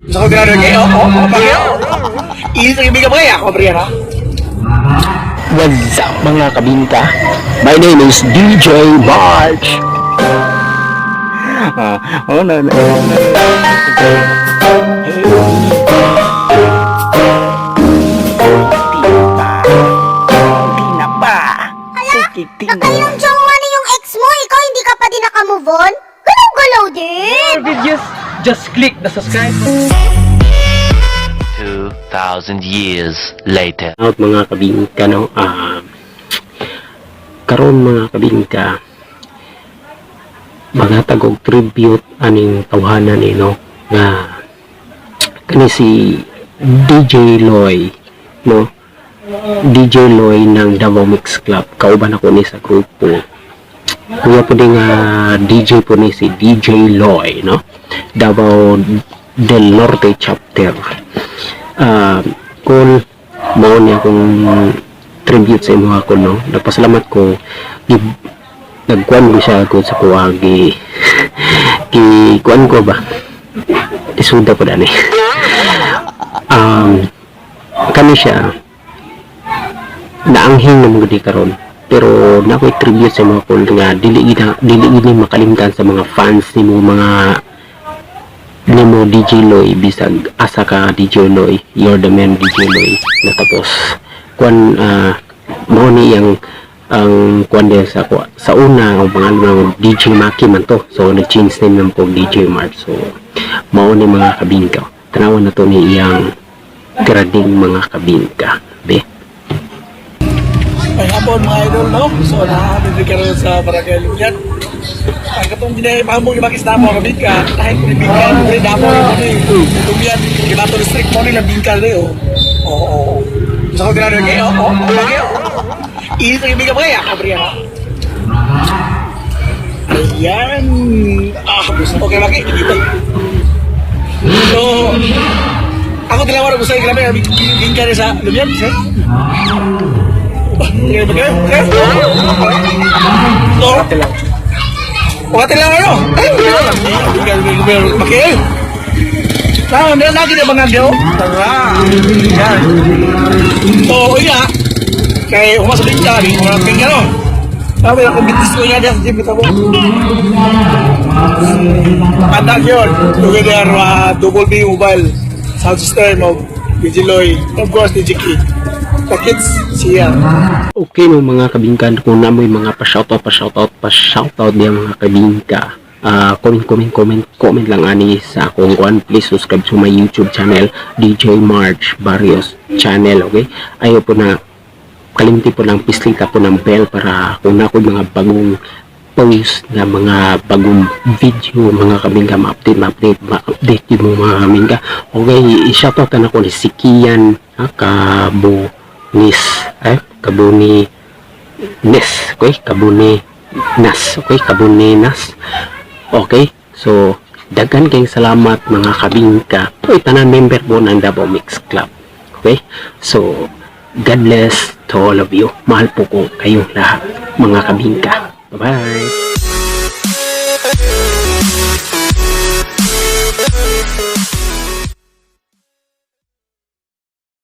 Gusto ko ginagawa kayo? Bagay. Isang ibigan mo kaya ako, Brian, ha? What's up mga kabinka? My name is DJ March. Nakayong jowa na yung ex mo, ikaw hindi ka pa din nakamove on? Galaw-galaw din! Videos, just click the subscribe. 2,000 years later. Out mga kabinka, no? Karon mga kabinka, magatagog tribute aning tawhanan ni, no? Nga kani si DJ Loy, no? DJ Loy ng Davao Mix Club. Kauban ako ni sa grupo. Kuya po din DJ po ni si DJ Loy, no? Davao del Norte chapter. Kung mao niya akong tribute sa imo ako, no? Nagpasalamat ko, nagkuhan ko siya ako sa kuwagi kuhan ko ba isuda ko dani. Kani siya naanghing na mga di karon, pero na ako'y tribute sa mga kol nga dili gini makalimtan sa mga fans ni mo, mga nimo DJ Loy. Bisag asa ka DJ Loy, you're the man DJ Loy. Natapos kuan mao ni ang kuan din sa una ang pangalan ng DJ Maki man to, so nag-change name ng po DJ Mark. So mao ni mga kabinka, tanawan na to ni iyang grading mga kabinka be. Ay hapon mga idol, no? So bibigyan rin sa Barangay Luyan. Ang katong ginahipamong yung makis na mo kabinka, kahit bibigyan rin na mo yung Luyan, Gibato District mo rin bingkal rin, oh. Oo. Gusto ko ginagawa kayo? Bagay. Isang ibigan mo kaya ako, Brian, ha? Ayan. Gusto ko kayo makikita. So, ako tilawan gusto yung grabe, bingkal rin sa Luyan, sir? Okay. Wakati lang ano? Bakit? Nah, hindi lagi na mga diyo. Yan. So, iya. Kaya umasaling ka, mga pinggan, no? Sabi na, kumbitis ko nga dyan sa jeep, kita mo. Pandag yun. Together, Double B Mobile sound system of DJ Loy. Of course, DJ Kid. Kids siya. Okay no mga kabingka, kung namoy mga pa-shoutout diya mga kabingka, comment lang ani sa akong kuan. Please subscribe to my YouTube channel, DJ March Barrios channel, okay? Ayaw po na kalimti po lang pislita po ng bell para kung na ako mga bagong post na mga bagong video mga kabingka, ma-update yung mga kabingka. Okay, i-shoutout na ako ni si Kian Kabuni Nes, okay? Kabuni Nas, okay? Kabuni Nas. Okay? So, daghan kayong salamat mga kabingka. Ito tanan member po ng Davao Mix Club. Okay? So, God bless to all of you. Mahal po ko kayong lahat mga kabingka. Bye-bye!